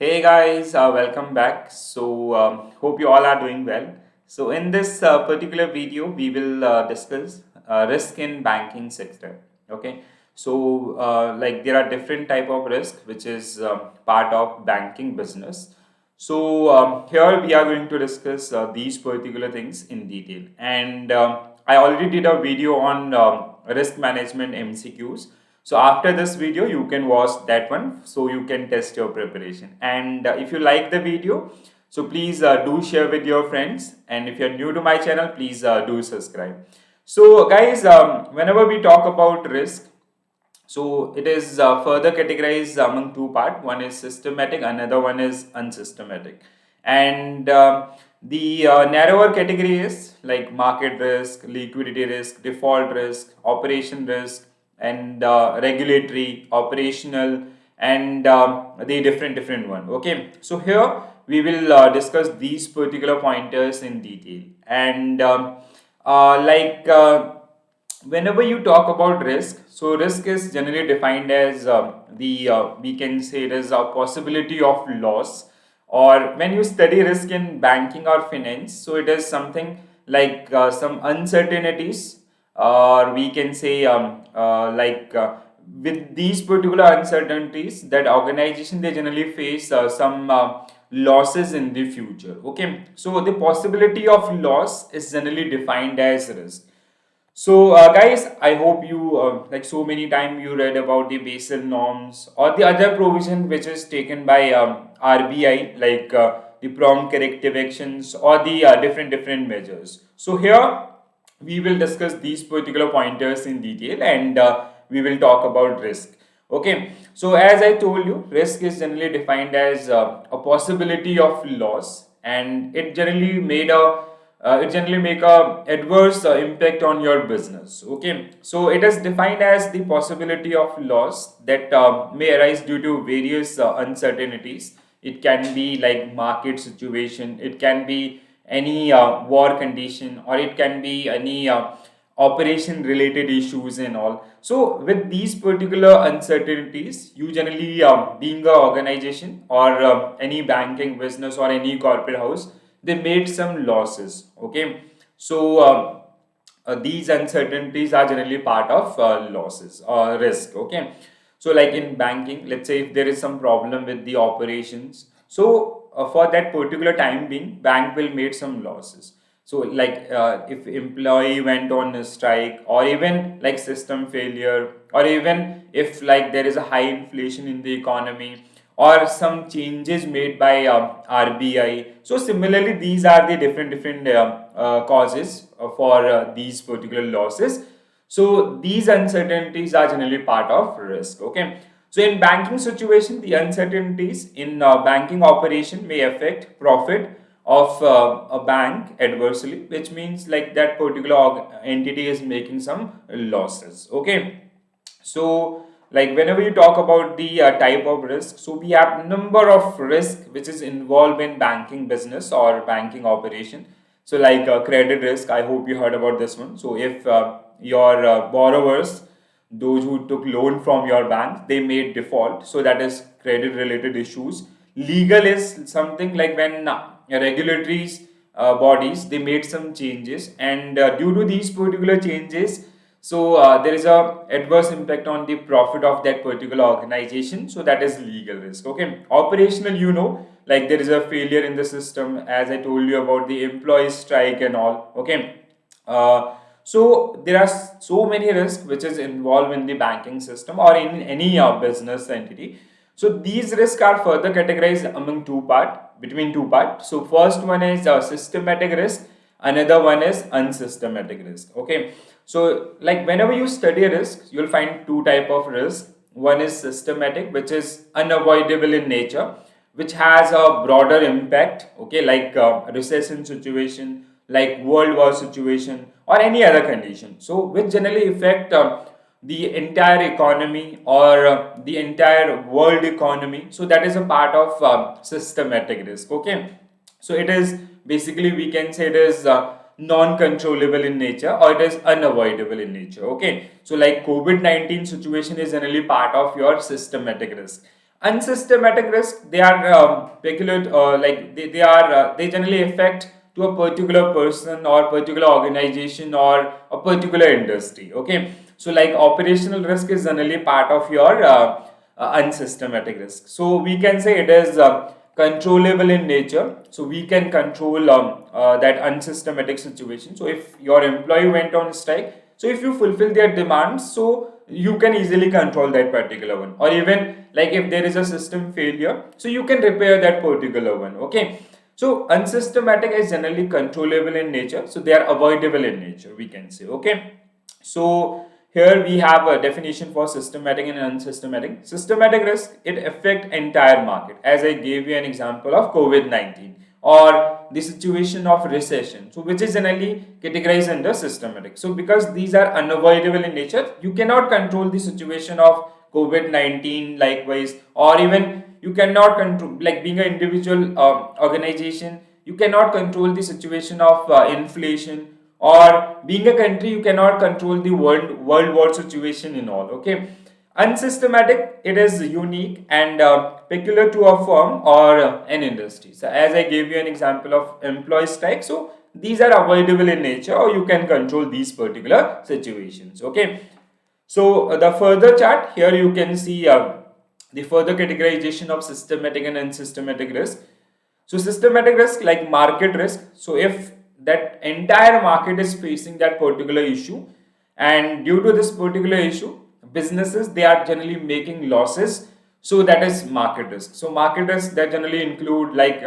Hey guys, welcome back. Hope you all are doing well. So, in this particular video, we will discuss risk in banking sector. Okay, there are different type of risk which is part of banking business. Here we are going to discuss these particular things in detail. And I already did a video on risk management MCQs. So after this video, you can watch that one so you can test your preparation. And if you like the video, so please do share with your friends. And if you're new to my channel, please do subscribe. So guys, whenever we talk about risk, so it is further categorized among two parts. One is systematic, another one is unsystematic. And the narrower category is like market risk, liquidity risk, default risk, operation risk, and regulatory, operational, and the different one. Okay, so here we will discuss these particular pointers in detail. And uh, like uh, whenever you talk about risk, so risk is generally defined as the we can say it is a possibility of loss, or when you study risk in banking or finance, so it is something like some uncertainties, or we can say with these particular uncertainties that organization they generally face some losses in the future. Okay, so the possibility of loss is generally defined as risk. Guys, I hope you like so many time you read about the Basel norms or the other provision which is taken by RBI, like the prompt corrective actions or the different measures. So here we will discuss these particular pointers in detail, and we will talk about risk. Okay, so as I told you, risk is generally defined as a possibility of loss, and it generally make a adverse impact on your business. Okay, so it is defined as the possibility of loss that may arise due to various uncertainties. It can be like market situation, it can be any war condition, or it can be any operation related issues and all. So with these particular uncertainties, you generally being a organization or any banking business or any corporate house, they made some losses. Okay, these uncertainties are generally part of losses or risk. Okay, so like in banking, let's say if there is some problem with the operations, so for that particular time being, bank will make some losses. So if employee went on a strike, or even like system failure, or even if like there is a high inflation in the economy, or some changes made by RBI. So similarly, these are the different causes for these particular losses. So these uncertainties are generally part of risk. Okay. So in banking situation, the uncertainties in banking operation may affect profit of a bank adversely, which means like that particular entity is making some losses. Okay, so like whenever you talk about the type of risk, so we have number of risk which is involved in banking business or banking operation. So like credit risk, I hope you heard about this one. So if your borrowers, those who took loan from your bank, they made default, so that is credit related issues. Legal is something like when regulatory bodies they made some changes, and due to these particular changes, so there is a adverse impact on the profit of that particular organization, so that is legal risk. Okay, operational, like there is a failure in the system, as I told you about the employee strike and all. Okay, so there are so many risks which is involved in the banking system or in any business entity. So these risks are further categorized among between two parts. So first one is systematic risk, another one is unsystematic risk. Okay, so like whenever you study risk, you'll find two type of risk. One is systematic, which is unavoidable in nature, which has a broader impact. Okay, like recession situation, like world war situation, or any other condition, so which generally affect the entire economy or the entire world economy. So that is a part of systematic risk. Okay, so it is basically, we can say it is non-controllable in nature, or it is unavoidable in nature. Okay, so like COVID-19 situation is generally part of your systematic risk. Unsystematic risk, they are peculiar, like they generally affect to a particular person or particular organization or a particular industry. Okay, so like operational risk is generally part of your unsystematic risk. So we can say it is controllable in nature. So we can control that unsystematic situation. So if your employee went on strike, so if you fulfill their demands, so you can easily control that particular one. Or even like if there is a system failure, so you can repair that particular one. Okay, so unsystematic is generally controllable in nature, so they are avoidable in nature, we can say. Okay, so here we have a definition for systematic and unsystematic. Systematic risk, it affect entire market, as I gave you an example of COVID-19 or the situation of recession, so which is generally categorized under systematic. So because these are unavoidable in nature, you cannot control the situation of COVID-19 likewise, or even you cannot control, like being an individual organization, you cannot control the situation of inflation, or being a country you cannot control the world war situation in all. Okay, unsystematic, it is unique and peculiar to a firm or an industry. So as I gave you an example of employee strike, so these are avoidable in nature, or you can control these particular situations. Okay, so the further chart here you can see the further categorization of systematic and unsystematic risk. So systematic risk, like market risk. So if that entire market is facing that particular issue, and due to this particular issue, businesses, they are generally making losses. So that is market risk. So market risk, that generally include like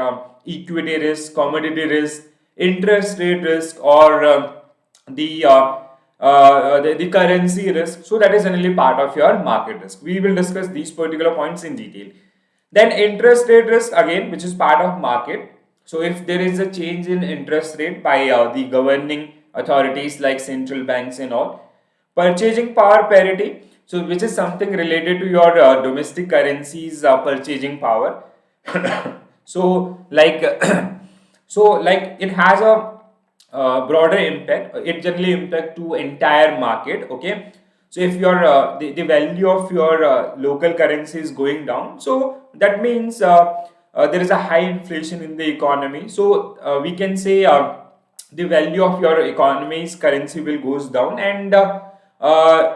equity risk, commodity risk, interest rate risk, or the the currency risk. So that is generally part of your market risk. We will discuss these particular points in detail. Then interest rate risk, again, which is part of market. So if there is a change in interest rate by the governing authorities like central banks and all. Purchasing power parity, so which is something related to your domestic currencies purchasing power. So like so like it has a broader impact. It generally impact to entire market. Okay, so if your the value of your local currency is going down, so that means there is a high inflation in the economy. So we can say the value of your economy's currency will goes down. And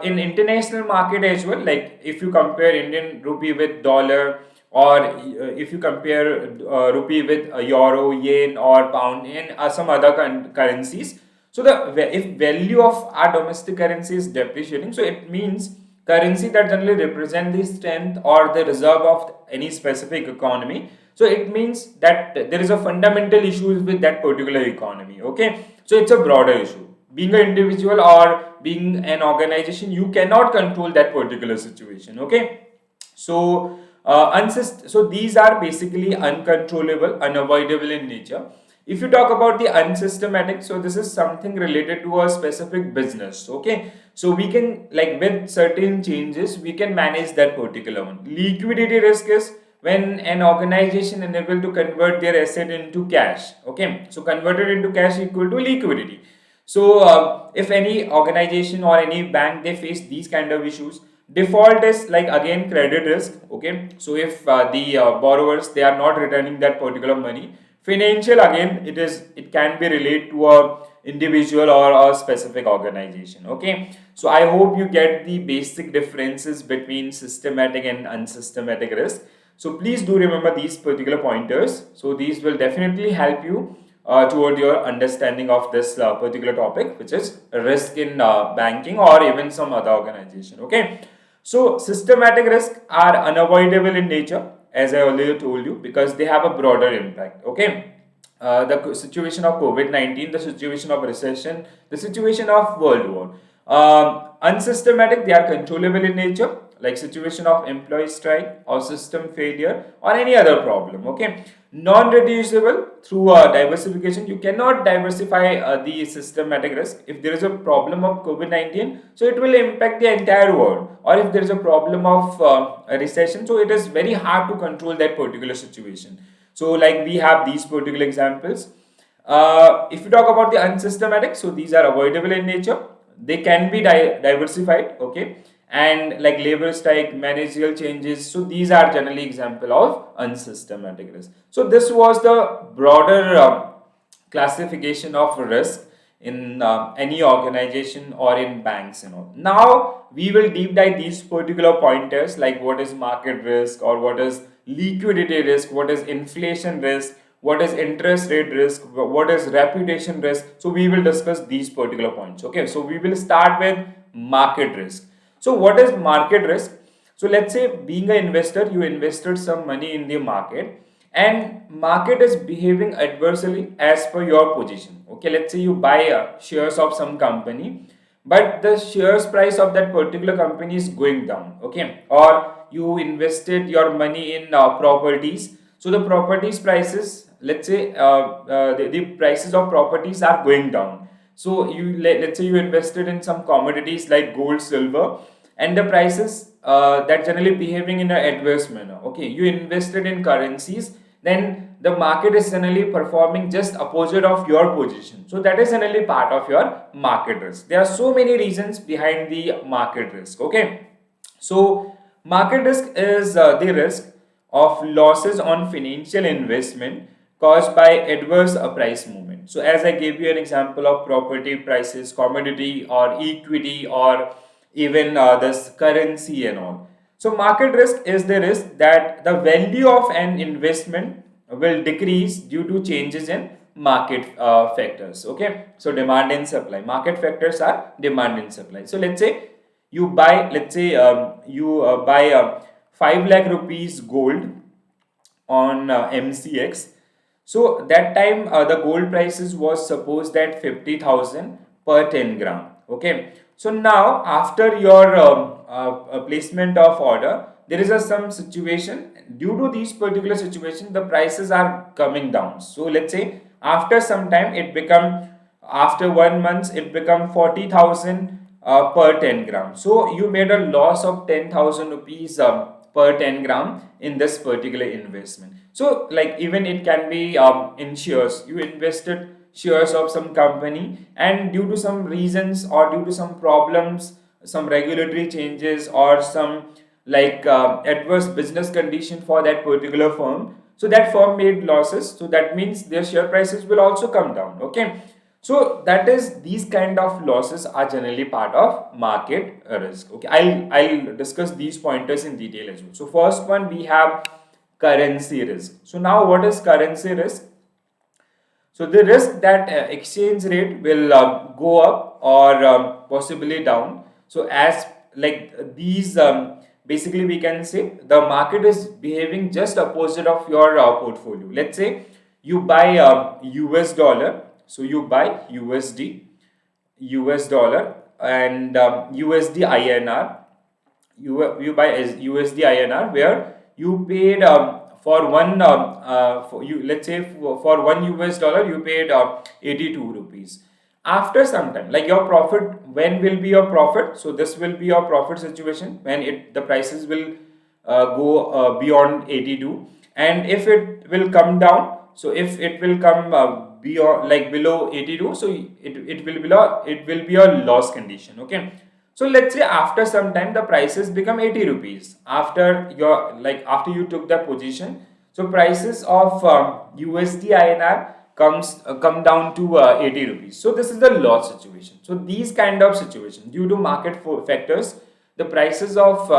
in international market as well, like if you compare Indian rupee with dollar, or if you compare rupee with euro, yen, or pound, and some other currencies, so if value of our domestic currency is depreciating, so it means currency that generally represent the strength or the reserve of any specific economy. So it means that there is a fundamental issue with that particular economy. Okay, so it's a broader issue. Being an individual or being an organization, you cannot control that particular situation. Okay, so so these are basically uncontrollable, unavoidable in nature. If you talk about the unsystematic, so this is something related to a specific business. Okay, so we can, like with certain changes, we can manage that particular one. Liquidity risk is when an organization unable to convert their asset into cash. Okay, so converted into cash equal to liquidity. So if any organization or any bank, they face these kind of issues. Default is like again credit risk. Okay, so if the borrowers, they are not returning that particular money. Financial, again, it can be related to a individual or a specific organization. Okay, so I hope you get the basic differences between systematic and unsystematic risk. So please do remember these particular pointers. So these will definitely help you toward your understanding of this particular topic, which is risk in banking or even some other organization. Okay, so systematic risks are unavoidable in nature, as I earlier told you, because they have a broader impact. Okay, the situation of COVID-19, the situation of recession, the situation of world war. Unsystematic, they are controllable in nature, like situation of employee strike or system failure or any other problem. Okay, non-reducible through diversification. You cannot diversify the systematic risk. If there is a problem of COVID-19, so it will impact the entire world. Or if there is a problem of a recession, so it is very hard to control that particular situation. So like we have these particular examples. If you talk about the unsystematic, so these are avoidable in nature. They can be diversified. Okay, and like labor strike, managerial changes. So these are generally example of unsystematic risk. So this was the broader classification of risk in any organization or in banks. Now we will deep dive these particular pointers, like what is market risk, or what is liquidity risk, what is inflation risk, what is interest rate risk, what is reputation risk. So we will discuss these particular points. Okay, so we will start with market risk. So what is market risk? So let's say, being an investor, you invested some money in the market, and market is behaving adversely as per your position. Okay, let's say you buy shares of some company, but the shares price of that particular company is going down. Okay, or you invested your money in properties, so the properties prices, let's say the prices of properties are going down. So let's say you invested in some commodities like gold, silver, and the prices that generally behaving in an adverse manner. Okay, you invested in currencies, then the market is generally performing just opposite of your position. So that is generally part of your market risk. There are so many reasons behind the market risk. Okay, so market risk is the risk of losses on financial investment caused by adverse price movement. So as I gave you an example of property prices, commodity or equity, or even this currency and all. So market risk is the risk that the value of an investment will decrease due to changes in market factors. Okay, so demand and supply. Market factors are demand and supply. So let's say you buy, let's say you buy 5 lakh rupees gold on MCX. So that time the gold prices was supposed at 50,000 per 10 gram. Okay. So now after your placement of order, there is some situation. Due to these particular situation, the prices are coming down. So let's say after some time it become, after 1 month it become 40,000 per 10 gram. So you made a loss of 10,000 rupees per 10 gram in this particular investment. So like even it can be in shares. You invested shares of some company, and due to some reasons or due to some problems, some regulatory changes or some like adverse business condition for that particular firm, so that firm made losses. So that means their share prices will also come down. Okay, so that is, these kind of losses are generally part of market risk. Okay, I'll discuss these pointers in detail as well. So first one, we have currency risk. So now what is currency risk? So the risk that exchange rate will go up or possibly down. So as like these basically we can say the market is behaving just opposite of your portfolio. Let's say you buy US dollar, so you buy US dollar and USD INR. You buy as USD INR, where you paid for one for you, let's say for one US dollar you paid 82 rupees. After some time, like your profit, when will be your profit? So this will be your profit situation when the prices will go beyond 82, and if it will come down, so if it will come beyond, like below 82, so it will be a loss condition. Okay, so let's say after some time the prices become 80 rupees after your, like after you took the position. So prices of USD INR come down to 80 rupees. So this is the loss situation. So these kind of situation, due to market factors, the prices of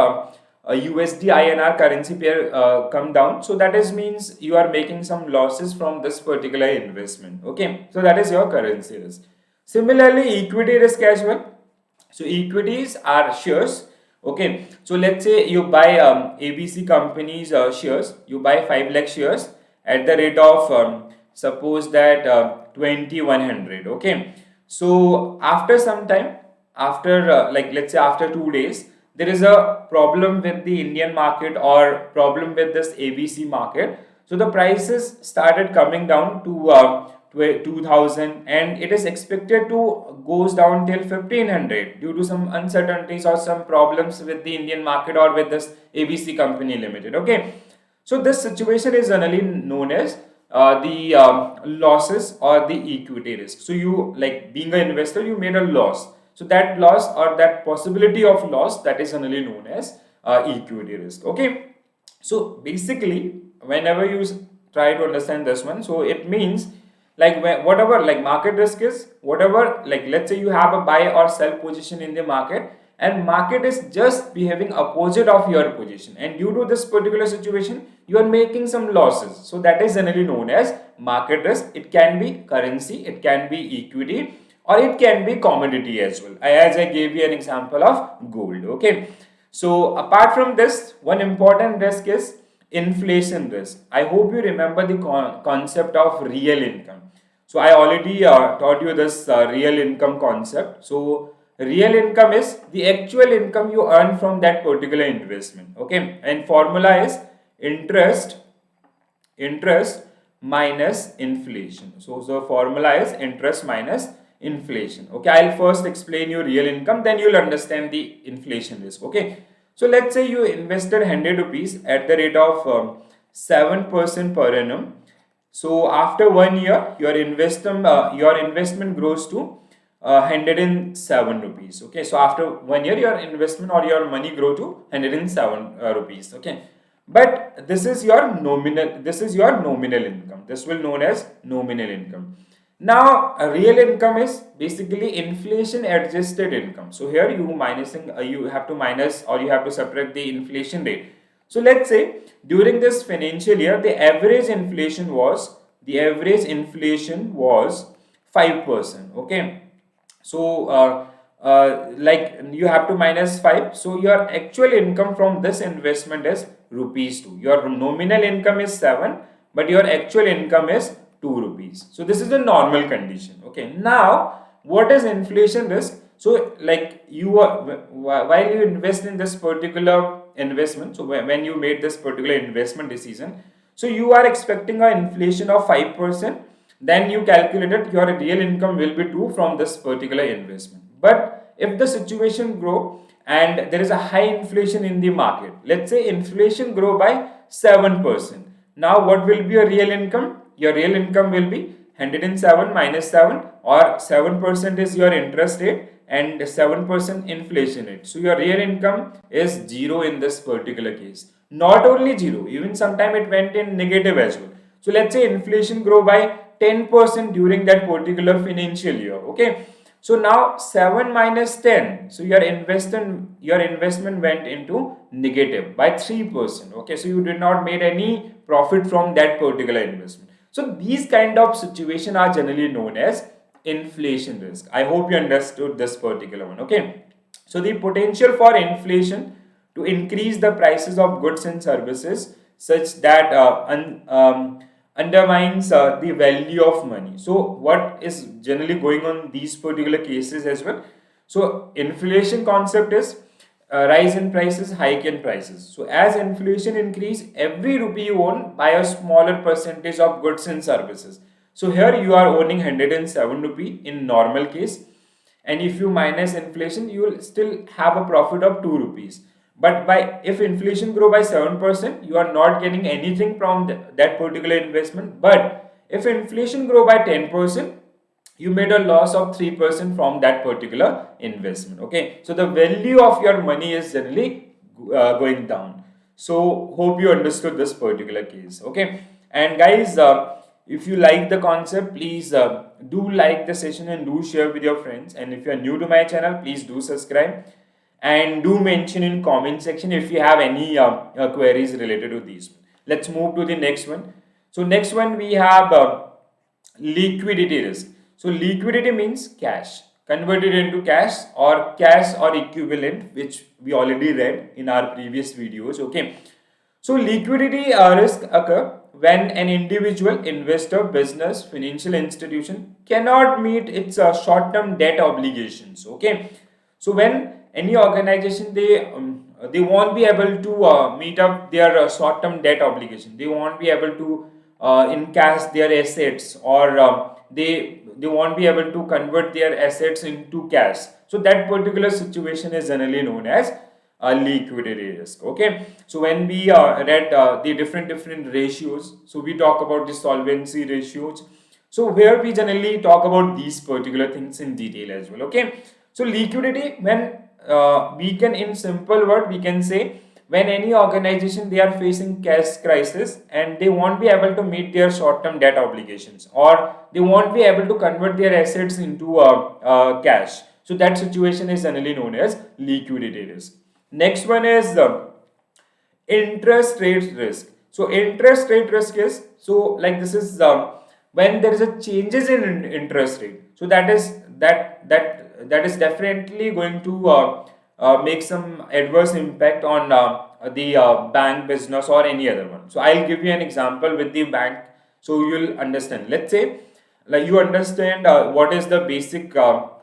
USD INR currency pair come down. So that is means you are making some losses from this particular investment. Okay, so that is your currency risk. Similarly, equity risk as well. So equities are shares. Okay, so let's say you buy ABC company's shares. You buy 5 lakh shares at the rate of suppose that 2100. Okay, so after some time, after like let's say after 2 days, there is a problem with the Indian market or problem with this ABC market. So the prices started coming down to 2000, and it is expected to goes down till 1500 due to some uncertainties or some problems with the Indian market or with this ABC company limited. Okay, so this situation is generally known as the losses or the equity risk. So you, like being an investor, you made a loss. So that loss or that possibility of loss, that is generally known as equity risk. Okay. So basically, whenever you try to understand this one, so it means like whatever like market risk is, whatever, like let's say you have a buy or sell position in the market, and market is just behaving opposite of your position, and due to this particular situation you are making some losses. So that is generally known as market risk. It can be currency, it can be equity, or it can be commodity as well, as I gave you an example of gold. Okay. So apart from this, one important risk is inflation risk. I hope you remember the concept of real income. So I already taught you this real income concept. So real income is the actual income you earn from that particular investment. Okay, and formula is interest minus inflation. So the formula is interest minus inflation. Okay, I'll first explain you real income, then you'll understand the inflation risk. Okay, so let's say you invested 100 rupees at the rate of 7% per annum. So after 1 year, your investment grows to 107 rupees. Okay, so after 1 year, your investment or your money grow to 107 rupees. Okay, but this is your nominal income. This will known as nominal income. Now a real income is basically inflation adjusted income. So here you have to minus, or you have to subtract the inflation rate. So let's say during this financial year the average inflation was 5%. Okay, so like you have to minus 5. So your actual income from this investment is rupees 2. Your nominal income is 7, but your actual income is 2 rupees. So this is the normal condition. Okay, now what is inflation risk? So like you are, while you invest in this particular investment, so when you made this particular investment decision, so you are expecting an inflation of 5%, then you calculated your real income will be 2 from this particular investment. But if the situation grow and there is a high inflation in the market, let's say inflation grow by 7%. Now what will be your real income? Your real income will be 107 minus 7, or 7% is your interest rate and 7% inflation rate. So your real income is 0 in this particular case. Not only 0, even sometime it went in negative as well. So let's say inflation grow by 10% during that particular financial year. Okay, so now 7 minus 10, so your investment went into negative by 3%. Okay, so you did not made any profit from that particular investment. So these kind of situation are generally known as inflation risk. I hope you understood this particular one. Okay, so the potential for inflation to increase the prices of goods and services such that undermines the value of money. So what is generally going on these particular cases as well? So inflation concept is rise in prices, hike in prices. So as inflation increase, every rupee you own by a smaller percentage of goods and services. So here you are owning 107 rupee in normal case, and if you minus inflation, you will still have a profit of 2 rupees. But if inflation grow by 7%, you are not getting anything from that particular investment. But if inflation grow by 10%, you made a loss of 3% from that particular investment. Okay, so the value of your money is generally going down. So hope you understood this particular case. Okay, and guys, if you like the concept, please do like the session and do share with your friends. And if you are new to my channel, please do subscribe and do mention in comment section if you have any queries related to these. Let's move to the next one. So next one we have liquidity risk. So liquidity means cash converted into cash or equivalent, which we already read in our previous videos. Okay, so liquidity risk occur when an individual, investor, business, financial institution cannot meet its short-term debt obligations. Okay, so when any organization they won't be able to meet up their short-term debt obligation, they won't be able to encash their assets, or they won't be able to convert their assets into cash. So that particular situation is generally known as a liquidity risk. Okay, so when we read the different ratios, so we talk about the solvency ratios. So where we generally talk about these particular things in detail as well. Okay, So liquidity, when we can, in simple word, we can say when any organization they are facing cash crisis and they won't be able to meet their short-term debt obligations, or they won't be able to convert their assets into cash. So that situation is generally known as liquidity risk. Next one is interest rate risk. So interest rate risk is, so like this is when there is a changes in interest rate. So that is definitely going to make some adverse impact on the bank business or any other one. So I'll give you an example with the bank so you'll understand. Let's say like you understand what is the basic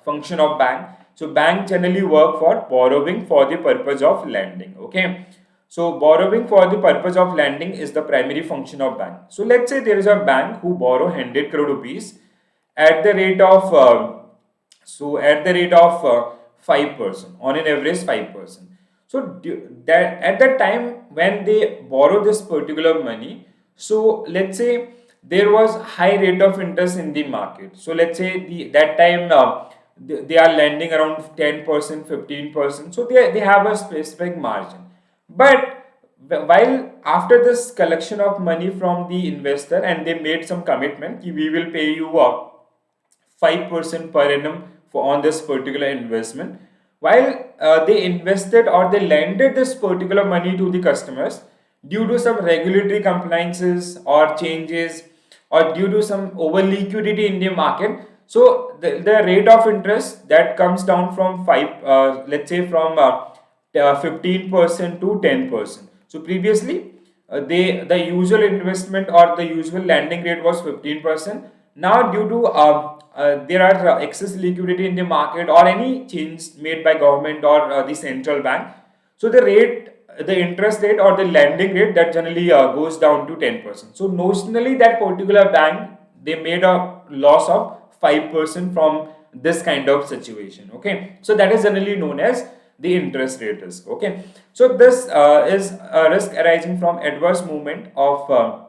function of bank. So bank generally work for borrowing for the purpose of lending. Okay, so borrowing for the purpose of lending is the primary function of bank. So let's say there is a bank who borrow 100 crore rupees at the rate of 5%, on an average 5%. So that at the time when they borrow this particular money, so let's say there was high rate of interest in the market. So let's say that time they are lending around 10%, 15%. So they have a specific margin. But while after this collection of money from the investor and they made some commitment, we will pay you 5% per annum for on this particular investment, while they invested or they lended this particular money to the customers, due to some regulatory compliances or changes or due to some over liquidity in the market, so the rate of interest that comes down from 5 let's say from 15% to 10%. So previously the usual investment or the usual lending rate was 15%. Now due to there are excess liquidity in the market or any change made by government or the central bank, so the interest rate or the lending rate that generally goes down to 10%. So notionally that particular bank they made a loss of 5% from this kind of situation. Okay, so that is generally known as the interest rate risk. Okay, so this is a risk arising from adverse movement of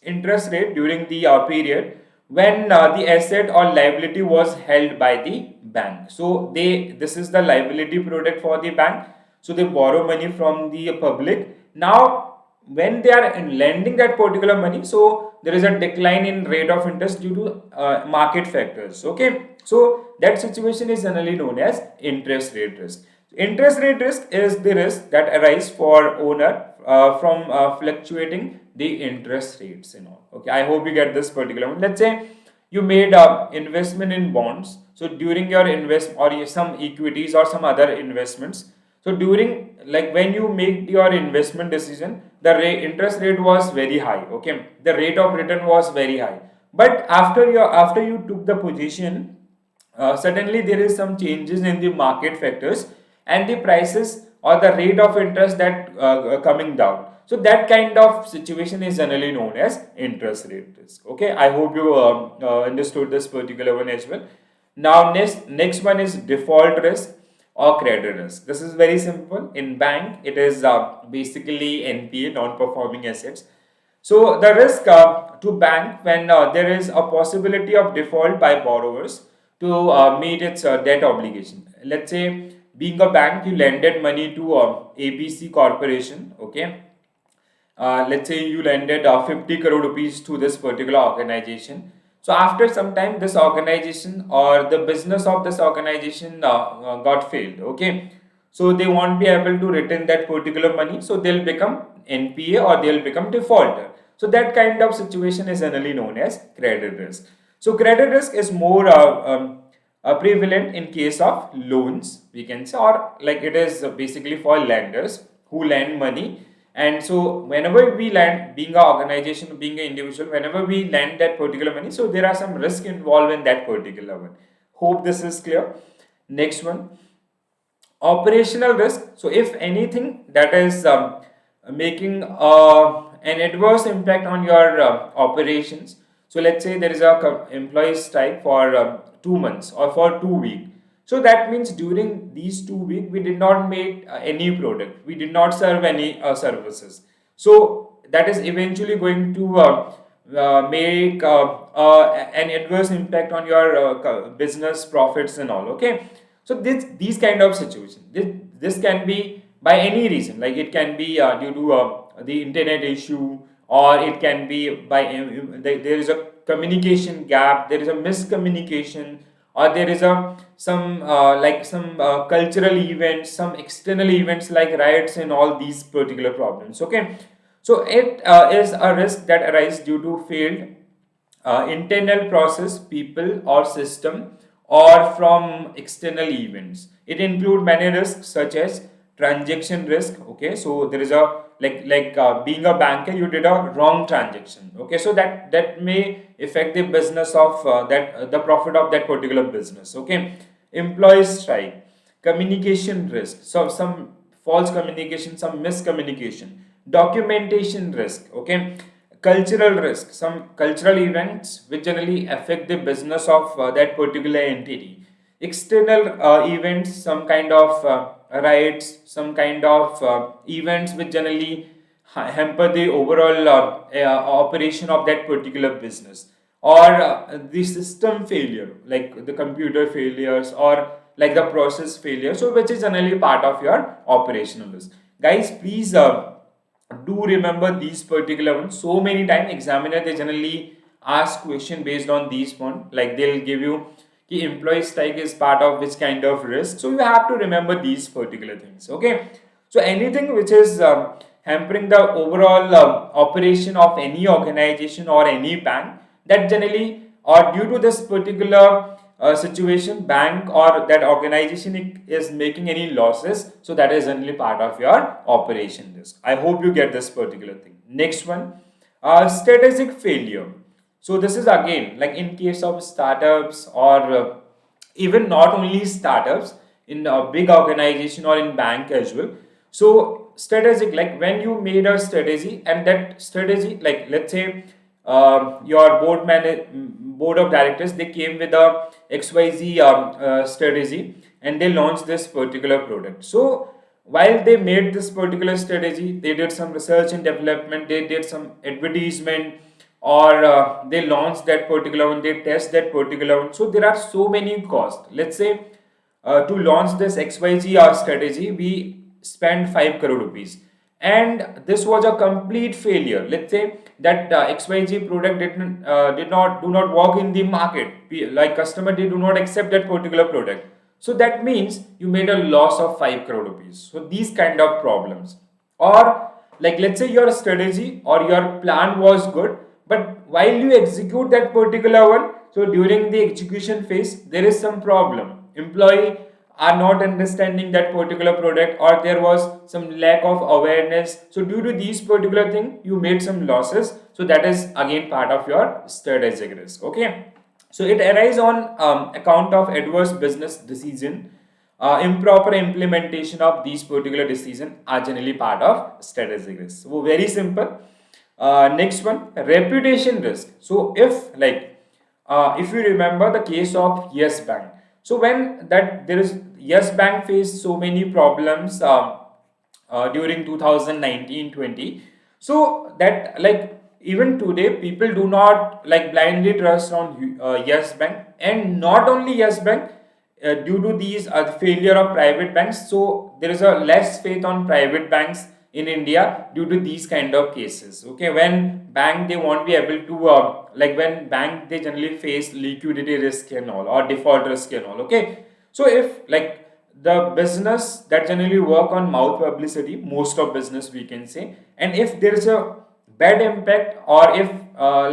interest rate during the period when the asset or liability was held by the bank. So this is the liability product for the bank. So they borrow money from the public. Now when they are lending that particular money, so there is a decline in rate of interest due to market factors. Okay, so that situation is generally known as interest rate risk. Interest rate risk is the risk that arise for owner from fluctuating the interest rates and all. Okay, I hope you get this particular one. Let's say you made a investment in bonds. So during your invest or some equities or some other investments, so during like when you make your investment decision, the interest rate was very high. Okay, the rate of return was very high. But after you took the position, suddenly there is some changes in the market factors and the prices or the rate of interest that coming down. So that kind of situation is generally known as interest rate risk. Okay, I hope you understood this particular one as well. Now next one is default risk or credit risk. This is very simple. In bank it is basically NPA, non-performing assets. So the risk to bank when there is a possibility of default by borrowers to meet its debt obligation. Let's say being a bank, you lended money to ABC Corporation. Okay, let's say you lended 50 crore rupees to this particular organization. So after some time, this organization or the business of this organization got failed. Okay, so they won't be able to return that particular money. So they'll become NPA or they'll become defaulter. So that kind of situation is generally known as credit risk. So credit risk is more prevalent in case of loans, we can say, or like it is basically for lenders who lend money. And so whenever we lend, being an organization, being an individual, whenever we lend that particular money, so there are some risk involved in that particular one. Hope this is clear. Next one, operational risk. So if anything that is making an adverse impact on your operations. So let's say there is a employee strike for 2 months or for 2 weeks. So that means during these 2 weeks we did not make any product, we did not serve any services. So that is eventually going to make an adverse impact on your business profits and all. Okay, So these kind of situations, this can be by any reason, like it can be due to the internet issue, or it can be by there is a communication gap, there is a miscommunication, or there is a some some cultural events, some external events like riots and all these particular problems. Okay, so it is a risk that arises due to failed internal process, people or system, or from external events. It include many risks such as transaction risk. Okay, so there is a being a banker, you did a wrong transaction. Okay, so that may affect the business of the profit of that particular business. Okay, employee strike, communication risk, so some false communication, some miscommunication, documentation risk. Okay, cultural risk, some cultural events which generally affect the business of that particular entity, external events, some kind of riots, some kind of events which generally hamper the overall operation of that particular business, or the system failure, like the computer failures, or like the process failure, so which is generally part of your operational risk. Guys, please do remember these particular ones. So many times examiner they generally ask question based on these one, like they'll give you the employee strike is part of which kind of risk, so you have to remember these particular things. Okay, so anything which is hampering the overall operation of any organization or any bank, that generally, or due to this particular situation, bank or that organization is making any losses, so that is generally part of your operation risk. I hope you get this particular thing. Next one, strategic failure. So this is again like in case of startups, or even not only startups, in a big organization or in bank as well. So strategic, like when you made a strategy, and that strategy, like let's say your board of directors, they came with a XYZ strategy, and they launched this particular product. So while they made this particular strategy, they did some research and development, they did some advertisement, or they launched that particular one, they test that particular one. So there are so many costs. Let's say to launch this XYZ strategy, we spent 5 crore rupees, and this was a complete failure. Let's say that XYZ product did not do not work in the market. Like customer, they do not accept that particular product. So that means you made a loss of 5 crore rupees. So these kind of problems, or like let's say your strategy or your plan was good, but while you execute that particular one, so during the execution phase there is some problem, employee are not understanding that particular product, or there was some lack of awareness, so due to these particular thing you made some losses. So that is again part of your strategic risk. Okay, so it arises on account of adverse business decision, improper implementation of these particular decision are generally part of strategic risk. So very simple. Next one, reputation risk. So if you remember the case of Yes Bank, so when that there is Yes Bank faced so many problems during 2019-20, so that like even today people do not like blindly trust on Yes Bank, and not only Yes Bank, due to these failure of private banks, so there is a less faith on private banks in India due to these kind of cases. Okay, when bank they won't be able to when bank they generally face liquidity risk and all, or default risk and all. Okay, so if like the business that generally work on mouth publicity, most of business we can say, and if there is a bad impact, or if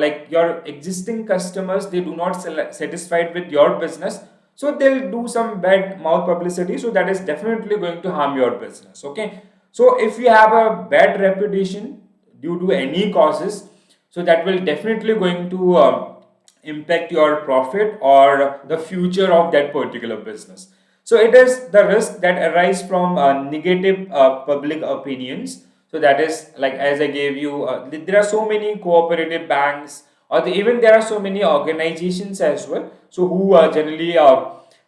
like your existing customers they do not satisfied with your business, so they'll do some bad mouth publicity, so that is definitely going to harm your business. Okay, so if you have a bad reputation due to any causes, so that will definitely going to impact your profit or the future of that particular business. So it is the risk that arise from negative public opinions. So that is like as I gave you, there are so many cooperative banks, or even there are so many organizations as well. So who generally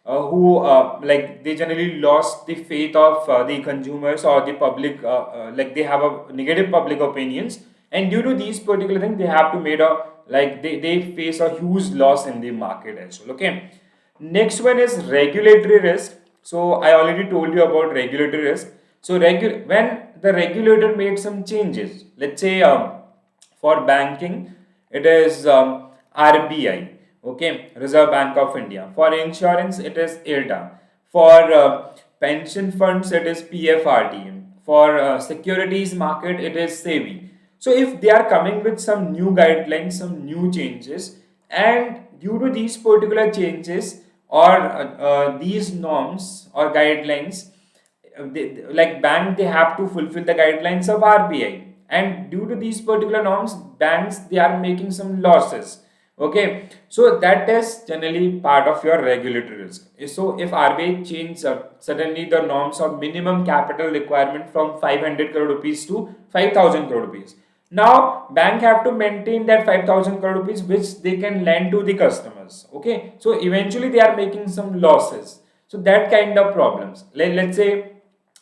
who like they generally lost the faith of the consumers or the public, like they have a negative public opinions, and due to these particular things they have to made a like they face a huge loss in the market as well. Okay, next one is regulatory risk. So I already told you about regulatory risk. So when the regulator made some changes, let's say for banking, it is RBI, okay, Reserve Bank of India. For insurance, it is IRDA. For pension funds, it is PFRDM. For securities market, it is SEBI. So if they are coming with some new guidelines, some new changes, and due to these particular changes or these norms or guidelines, like bank, they have to fulfill the guidelines of RBI, and due to these particular norms, banks, they are making some losses. Okay, so that is generally part of your regulatory risk. So if RBI changes suddenly the norms of minimum capital requirement from 500 crore rupees to 5,000 crore rupees, now bank have to maintain that 5,000 crore rupees which they can lend to the customers. Okay, so eventually they are making some losses. So that kind of problems. Let's say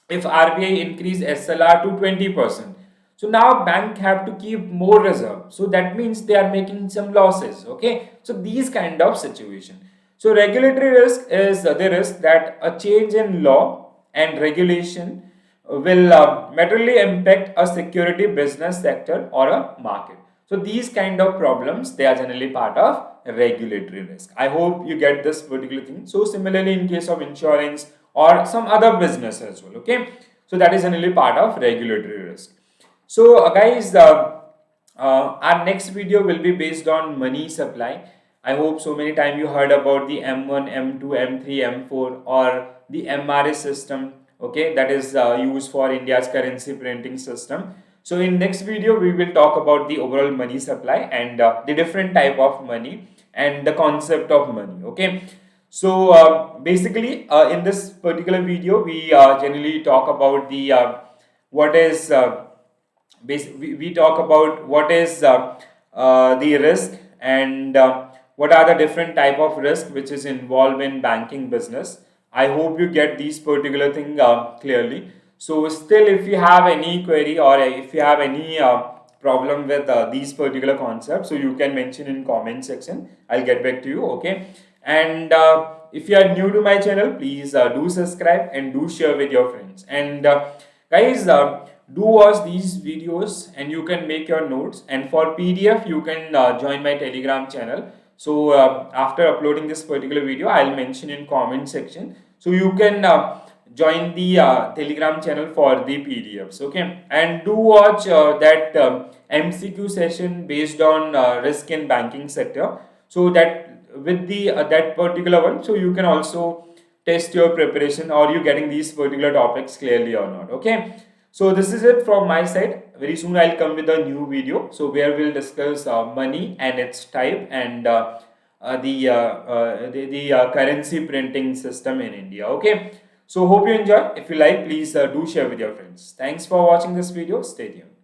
if RBI increase SLR to 20%, so now bank have to keep more reserve. So that means they are making some losses. Okay, so these kind of situation. So regulatory risk is the risk that a change in law and regulation will materially impact a security business sector or a market. So these kind of problems, they are generally part of regulatory risk. I hope you get this particular thing. So similarly in case of insurance or some other business as well. Okay, so that is generally part of regulatory risk. So guys, our next video will be based on money supply. I hope so many times you heard about the M1, M2, M3, M4 or the MRS system. Okay, that is used for India's currency printing system. So in next video we will talk about the overall money supply and the different type of money and the concept of money. Okay, so basically in this particular video we generally talk about the what is we talk about what is the risk and what are the different type of risk which is involved in banking business. I hope you get these particular thing clearly. So still if you have any query or if you have any problem with these particular concepts, so you can mention in comment section. I'll get back to you. Okay, and if you are new to my channel, please do subscribe and do share with your friends. And guys, do watch these videos and you can make your notes, and for PDF you can join my Telegram channel. So after uploading this particular video, I'll mention in comment section, so you can join the Telegram channel for the PDFs. Okay, and do watch that MCQ session based on risk in banking sector, so that with the that particular one, so you can also test your preparation, or you getting these particular topics clearly or not. Okay, so this is it from my side. Very soon I'll come with a new video, so where we'll discuss money and its type and the currency printing system in India. Okay, so hope you enjoy. If you like, please do share with your friends. Thanks for watching this video. Stay tuned.